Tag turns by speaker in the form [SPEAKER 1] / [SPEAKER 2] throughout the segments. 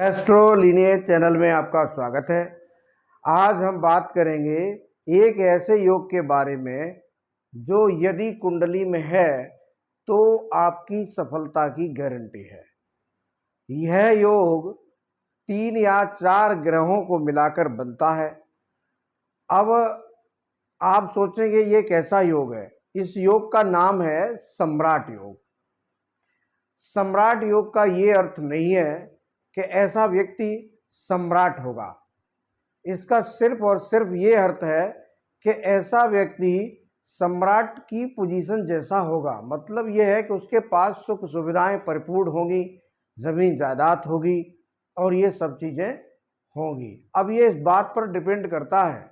[SPEAKER 1] Astro lineage channel में आपका स्वागत है। आज हम बात करेंगे एक ऐसे योग के बारे में जो यदि कुंडली में है तो आपकी सफलता की गारंटी है। यह योग 3 या 4 ग्रहों को मिलाकर बनता है। अब आप सोचेंगे ये कैसा योग है। इस योग का नाम है सम्राट योग। सम्राट योग का ये अर्थ नहीं है कि ऐसा व्यक्ति सम्राट होगा। इसका सिर्फ और सिर्फ ये अर्थ है कि ऐसा व्यक्ति सम्राट की पोजीशन जैसा होगा। मतलब यह है कि उसके पास सुख सुविधाएं परिपूर्ण होंगी, जमीन जायदाद होगी और ये सब चीजें होंगी। अब ये इस बात पर डिपेंड करता है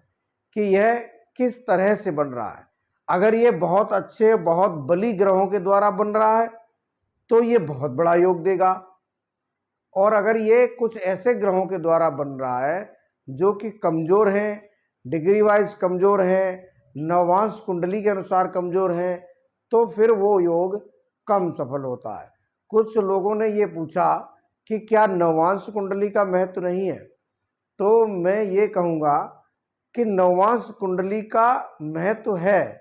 [SPEAKER 1] कि यह किस तरह से बन रहा है। अगर ये बहुत अच्छे, बहुत बली ग्रहों के द्वारा बन रहा है तो ये बहुत बड़ा योग देगा, और अगर ये कुछ ऐसे ग्रहों के द्वारा बन रहा है जो कि कमजोर हैं, डिग्री वाइज कमजोर हैं, नवांश कुंडली के अनुसार कमजोर हैं, तो फिर वो योग कम सफल होता है। कुछ लोगों ने ये पूछा कि क्या नवांश कुंडली का महत्व नहीं है, तो मैं ये कहूँगा कि नवांश कुंडली का महत्व है,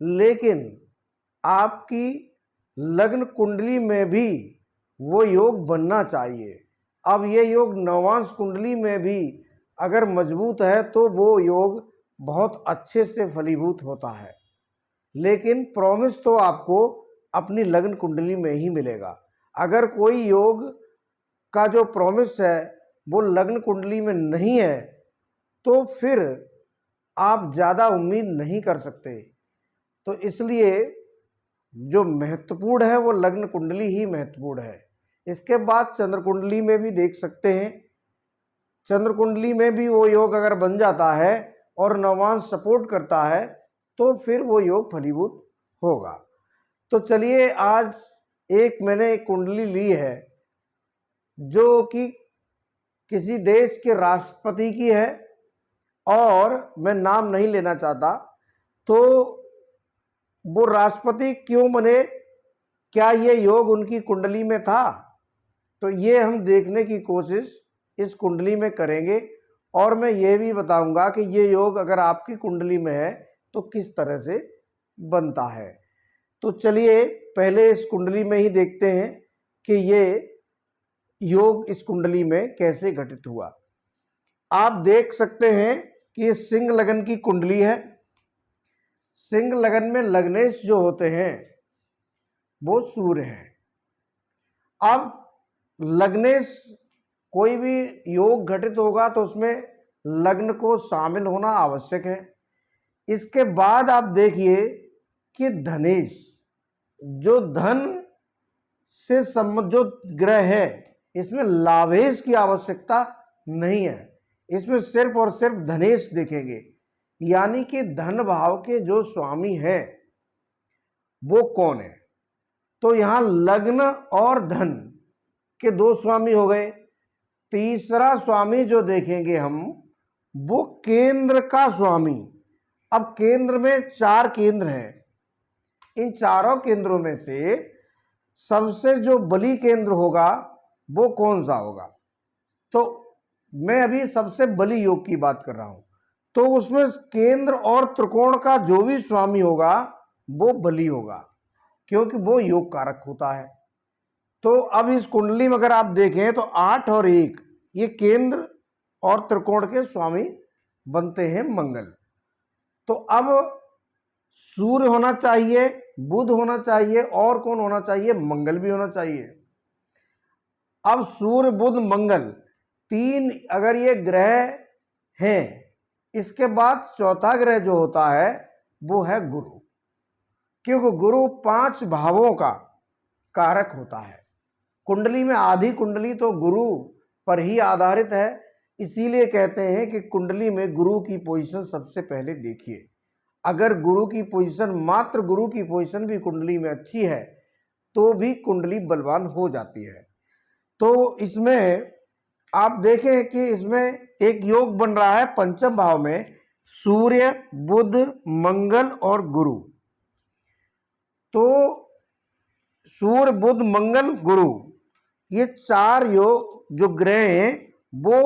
[SPEAKER 1] लेकिन आपकी लग्न कुंडली में भी वो योग बनना चाहिए। अब ये योग नवांश कुंडली में भी अगर मजबूत है तो वो योग बहुत अच्छे से फलीभूत होता है, लेकिन प्रॉमिस तो आपको अपनी लग्न कुंडली में ही मिलेगा। अगर कोई योग का जो प्रॉमिस है वो लग्न कुंडली में नहीं है तो फिर आप ज़्यादा उम्मीद नहीं कर सकते। तो इसलिए जो महत्वपूर्ण है वो लग्न कुंडली ही महत्वपूर्ण है। इसके बाद चंद्र कुंडली में भी देख सकते हैं। चंद्र कुंडली में भी वो योग अगर बन जाता है और नवांश सपोर्ट करता है तो फिर वो योग फलीभूत होगा। तो चलिए, आज मैंने एक कुंडली ली है जो कि किसी देश के राष्ट्रपति की है, और मैं नाम नहीं लेना चाहता। तो वो राष्ट्रपति क्यों बने, क्या ये योग उनकी कुंडली में था, तो ये हम देखने की कोशिश इस कुंडली में करेंगे। और मैं ये भी बताऊंगा कि ये योग अगर आपकी कुंडली में है तो किस तरह से बनता है। तो चलिए पहले इस कुंडली में ही देखते हैं कि ये योग इस कुंडली में कैसे घटित हुआ। आप देख सकते हैं कि ये सिंह लगन की कुंडली है। सिंह लगन में लग्नेश जो होते हैं वो सूर्य हैं। अब लग्नेश कोई भी योग घटित होगा तो उसमें लग्न को शामिल होना आवश्यक है। इसके बाद आप देखिए कि धनेश, जो धन से संबंध जो ग्रह है, इसमें लाभेश की आवश्यकता नहीं है। इसमें सिर्फ और सिर्फ धनेश देखेंगे, यानी कि धन भाव के जो स्वामी हैं वो कौन है। तो यहां लग्न और धन के 2 स्वामी हो गए। तीसरा स्वामी जो देखेंगे हम वो केंद्र का स्वामी। अब केंद्र में 4 केंद्र हैं। इन चारों केंद्रों में से सबसे जो बली केंद्र होगा वो कौन सा होगा, तो मैं अभी सबसे बली योग की बात कर रहा हूं। तो उसमें केंद्र और त्रिकोण का जो भी स्वामी होगा वो बली होगा, क्योंकि वो योग कारक होता है। तो अब इस कुंडली में अगर आप देखें तो 8 और 1 ये केंद्र और त्रिकोण के स्वामी बनते हैं मंगल। तो अब सूर्य होना चाहिए, बुध होना चाहिए, और कौन होना चाहिए, मंगल भी होना चाहिए। अब सूर्य बुध मंगल 3 अगर ये ग्रह हैं, इसके बाद चौथा ग्रह जो होता है वो है गुरु, क्योंकि गुरु 5 भावों का कारक होता है। कुंडली में आधी कुंडली तो गुरु पर ही आधारित है। इसीलिए कहते हैं कि कुंडली में गुरु की पोजीशन सबसे पहले देखिए। अगर गुरु की पोजीशन, मात्र गुरु की पोजीशन भी कुंडली में अच्छी है तो भी कुंडली बलवान हो जाती है। तो इसमें आप देखें कि इसमें एक योग बन रहा है पंचम भाव में, सूर्य बुध मंगल और गुरु। तो सूर्य बुध मंगल गुरु ये 4 योग जो ग्रह हैं वो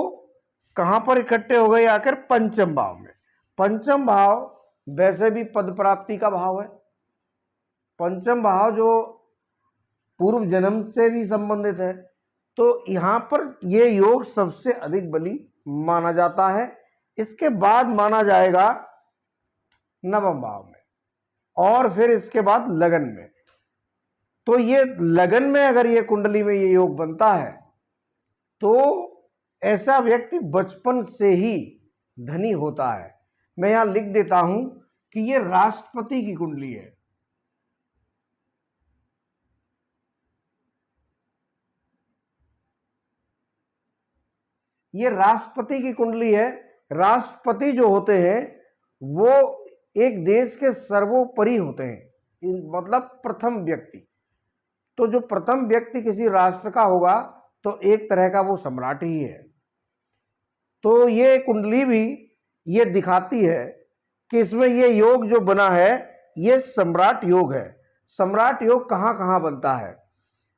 [SPEAKER 1] कहां पर इकट्ठे हो गए? आकर पंचम भाव में। पंचम भाव वैसे भी पद प्राप्ति का भाव है। पंचम भाव जो पूर्व जन्म से भी संबंधित है, तो यहां पर यह योग सबसे अधिक बली माना जाता है। इसके बाद माना जाएगा नवम भाव में, और फिर इसके बाद लगन में। तो ये लगन में अगर ये कुंडली में ये योग बनता है तो ऐसा व्यक्ति बचपन से ही धनी होता है। मैं यहां लिख देता हूं कि ये राष्ट्रपति की कुंडली है। ये राष्ट्रपति की कुंडली है। राष्ट्रपति जो होते हैं वो एक देश के सर्वोपरि होते हैं, मतलब प्रथम व्यक्ति। तो जो प्रथम व्यक्ति किसी राष्ट्र का होगा तो एक तरह का वो सम्राट ही है। तो ये कुंडली भी ये दिखाती है कि इसमें ये योग जो बना है ये सम्राट योग है। सम्राट योग कहाँ कहाँ बनता है?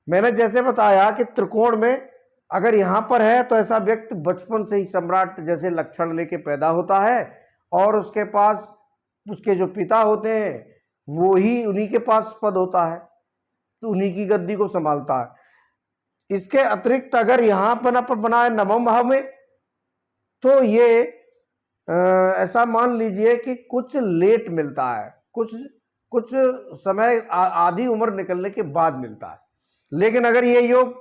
[SPEAKER 1] मैंने जैसे बताया कि त्रिकोण में अगर यहाँ पर है तो ऐसा व्यक्ति बचपन से ही सम्राट जैसे लक्षण लेके पैदा होता है, और उसके पास उसके जो पिता होते हैं वो ही उन्हीं के पास पद होता है, तो उन्हीं की गद्दी को संभालता है। इसके अतिरिक्त अगर यहाँ पर बना है नवम भाव में, तो ये ऐसा मान लीजिए कि कुछ लेट मिलता है, कुछ समय आधी उम्र निकलने के बाद मिलता है। लेकिन अगर ये योग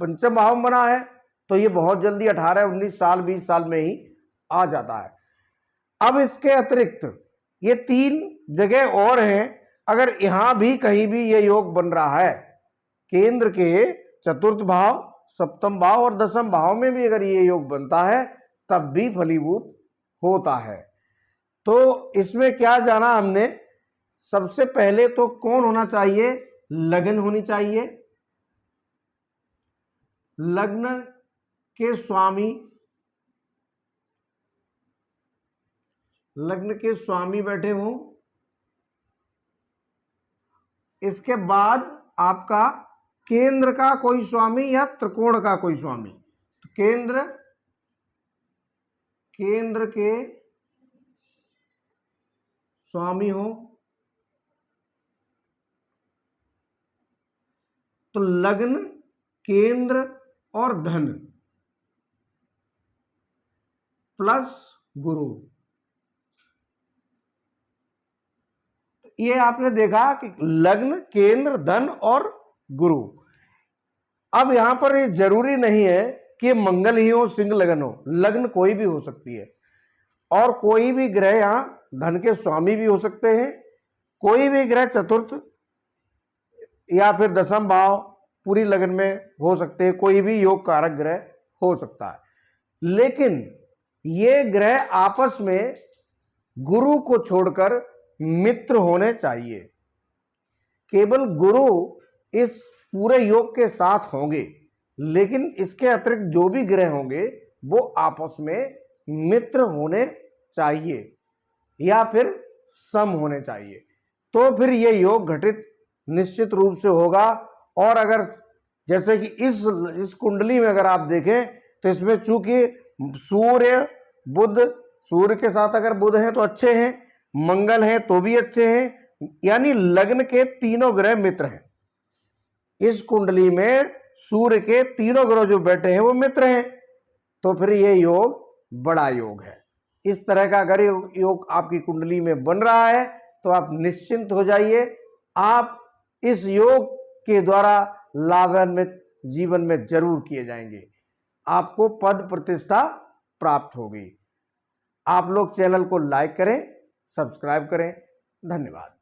[SPEAKER 1] पंचम भाव में बना है तो ये बहुत जल्दी 18, 19 साल 20 साल में ही आ जाता है। अब इसके अतिरिक्त ये 3 जगह और हैं। अगर यहां भी कहीं भी ये योग बन रहा है, केंद्र के चतुर्थ भाव, सप्तम भाव और दसम भाव में भी अगर ये योग बनता है तब भी फलीभूत होता है। तो इसमें क्या जाना हमने? सबसे पहले तो कौन होना चाहिए? लगन होनी चाहिए। लग्न के स्वामी बैठे हों। इसके बाद आपका केंद्र का कोई स्वामी या त्रिकोण का कोई स्वामी। तो केंद्र के स्वामी हो। तो लग्न, केंद्र और धन प्लस गुरु। ये आपने देखा कि लग्न, केंद्र, धन और गुरु। अब यहां पर ये जरूरी नहीं है कि मंगल ही हो, सिंह लगन हो। लग्न कोई भी हो सकती है, और कोई भी ग्रह यहां धन के स्वामी भी हो सकते हैं। कोई भी ग्रह चतुर्थ या फिर दसम भाव पूरी लगन में हो सकते हैं। कोई भी योग कारक ग्रह हो सकता है। लेकिन ये ग्रह आपस में गुरु को छोड़कर मित्र होने चाहिए। केवल गुरु इस पूरे योग के साथ होंगे, लेकिन इसके अतिरिक्त जो भी ग्रह होंगे वो आपस में मित्र होने चाहिए या फिर सम होने चाहिए। तो फिर ये योग घटित निश्चित रूप से होगा। और अगर जैसे कि इस कुंडली में अगर आप देखें तो इसमें चूंकि सूर्य बुध, सूर्य के साथ अगर बुध है तो अच्छे हैं, मंगल है तो भी अच्छे हैं, यानी लग्न के तीनों ग्रह मित्र हैं। इस कुंडली में सूर्य के तीनों ग्रह जो बैठे हैं वो मित्र हैं। तो फिर ये योग बड़ा योग है। इस तरह का अगर योग आपकी कुंडली में बन रहा है तो आप निश्चिंत हो जाइए। आप इस योग के द्वारा लाभान्वित जीवन में जरूर किए जाएंगे। आपको पद प्रतिष्ठा प्राप्त होगी। आप लोग चैनल को लाइक करें, सब्सक्राइब करें। धन्यवाद।